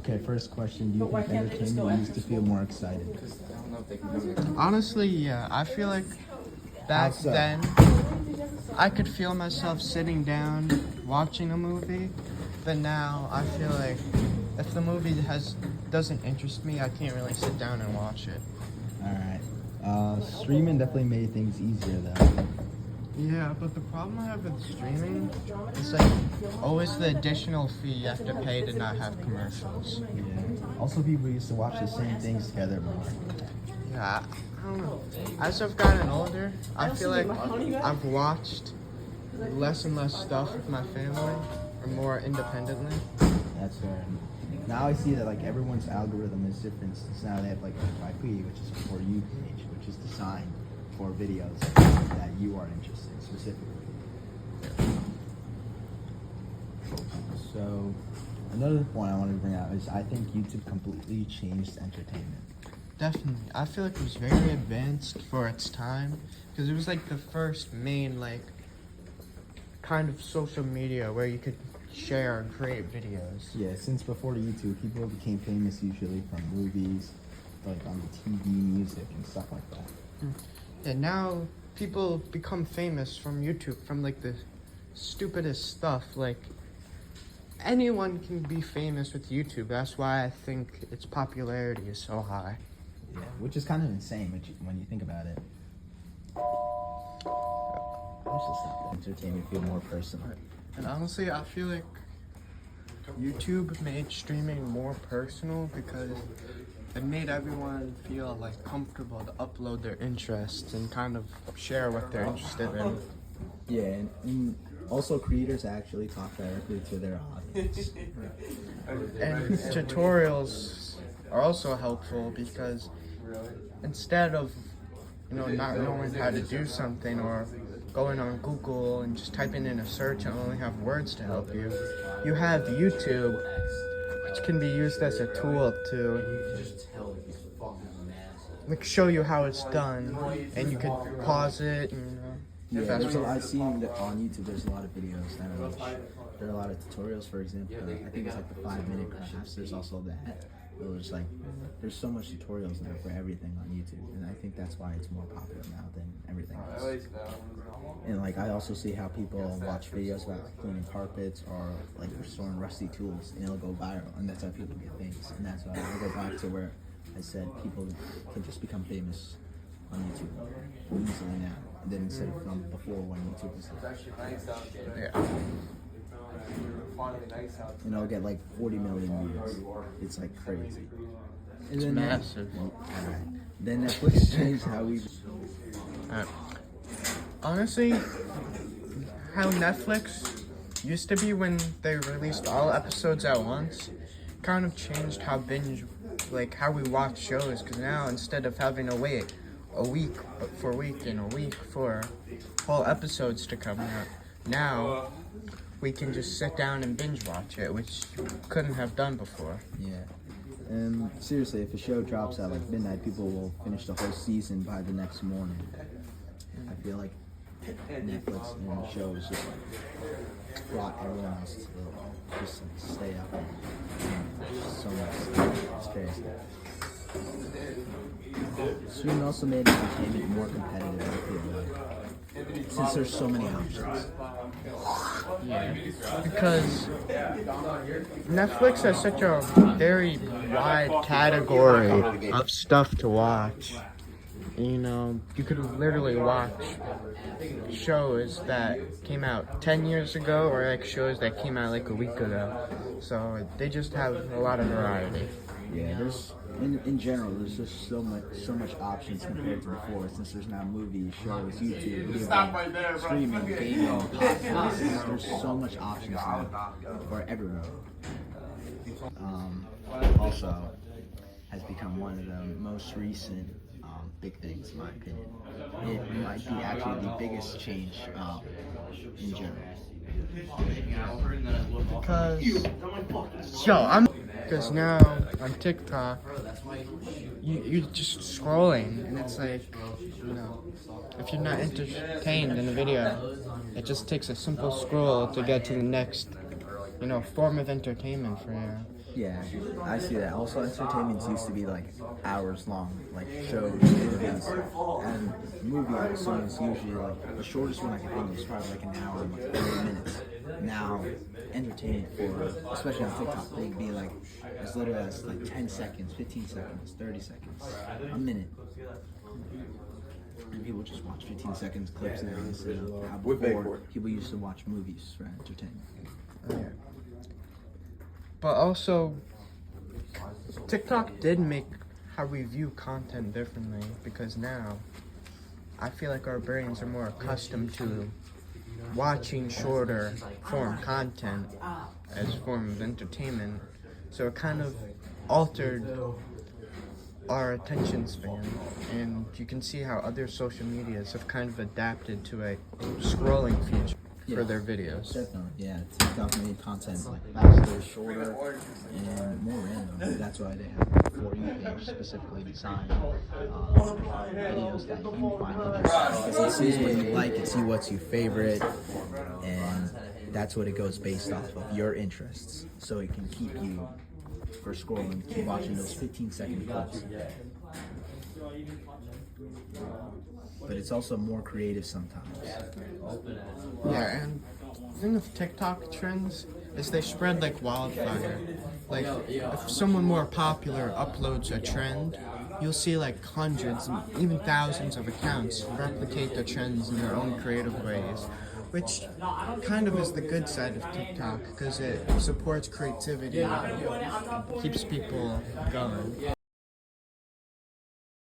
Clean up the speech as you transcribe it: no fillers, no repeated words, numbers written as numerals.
Okay, first question. Do you think entertainment used to feel more exciting? Honestly, yeah. I feel like back How so? then, I could feel myself sitting down watching a movie, but now I feel like if the movie doesn't interest me, I can't really sit down and watch it. Alright. Streaming definitely made things easier though. Yeah, but the problem I have with streaming is like always the additional fee you have to pay to not have commercials. Yeah. Also, people used to watch the same things together more. Yeah, I don't know. As I've gotten older, I feel like I've watched less and less stuff with my family or more independently. That's fair. Now I see that like everyone's algorithm is different. Since now they have like FYP, which is for you page, which is designed for videos that you are interested in specifically. So another point I wanted to bring out is I think YouTube completely changed entertainment. Definitely. I feel like it was very advanced for its time because it was like the first main like kind of social media where you could share and create videos. Yeah, since before the YouTube, people became famous usually from movies, like on the TV, music, and stuff like that. And now people become famous from YouTube from like the stupidest stuff. Like anyone can be famous with YouTube. That's why I think its popularity is so high. Yeah, which is kind of insane when you think about it. Also, stop entertainment feel more personal. And honestly, I feel like YouTube made streaming more personal because it made everyone feel like comfortable to upload their interests and kind of share what they're interested in. Yeah, and also creators actually talk directly to their audience. And tutorials are also helpful because instead of not knowing how to do something or going on Google and just typing in a search and only have words to help you, you have YouTube, which can be used as a tool to like show you how it's done, and you could pause it and Yeah, I've seen that on YouTube. There's a lot of videos that are there are a lot of tutorials. For example, I think it's like the 5-minute crafts. There's also that. There's like there's so much tutorials now for everything on YouTube, and I think that's why it's more popular now than everything else. And like I also see how people watch videos about like cleaning carpets or like restoring rusty tools, and it'll go viral, and that's how people get famous. And that's why I go back to where I said people can just become famous on YouTube easily now, and then instead of from before when YouTube was like, and I'll get like 40 million views. It's like crazy. It's massive. Then Netflix changed how we. Honestly, how Netflix used to be when they released all episodes at once kind of changed how how we watch shows, because now instead of having to wait a week for whole episodes to come out, now we can just sit down and binge watch it, which you couldn't have done before. Yeah. And seriously, if a show drops at like midnight, people will finish the whole season by the next morning. I feel like Netflix and the shows just like brought everyone else to just like, stay up. So much. It's crazy. Streaming also made entertainment more competitive, I feel like, since there's so many options. Yeah, because Netflix has such a very wide category of stuff to watch. You could literally watch shows that came out 10 years ago or like shows that came out like a week ago. So they just have a lot of variety. Yeah, there's in general there's just so much options compared to before, since there's now movies, shows, YouTube, video, streaming, gaming, podcasts. There's so much options now for everyone. Also has become one of the most recent big things, in my opinion. It might be actually the biggest change in general. Because now on TikTok, you're just scrolling, and it's like, if you're not entertained in the video, it just takes a simple scroll to get to the next form of entertainment for you. Yeah, I see that. Also, entertainments used to be like hours long, like shows, movies, and movie I'm assuming is usually like the shortest one I can think of is probably like an hour and like 30 minutes. Now, entertainment for, especially on TikTok, they'd be like as little as like 10 seconds, 15 seconds, 30 seconds, a minute. And people just watch 15 seconds clips now instead of how before people used to watch movies for entertainment. Yeah. But also, TikTok did make how we view content differently, because now I feel like our brains are more accustomed to watching shorter form content as a form of entertainment. So it kind of altered our attention span, and you can see how other social medias have kind of adapted to a scrolling feature for their videos. Definitely, yeah. TikTok made content like faster, shorter, and more random. That's why they have a For You page specifically designed videos that you find interesting. Because it sees what you like, it sees what's your favorite, and that's what it goes based off of, your interests. So it can keep you for scrolling, keep watching those 15-second clips. But it's also more creative sometimes. Yeah, and the thing with TikTok trends is they spread like wildfire. Like, if someone more popular uploads a trend, you'll see like hundreds and even thousands of accounts replicate the trends in their own creative ways, which kind of is the good side of TikTok, because it supports creativity, keeps people going.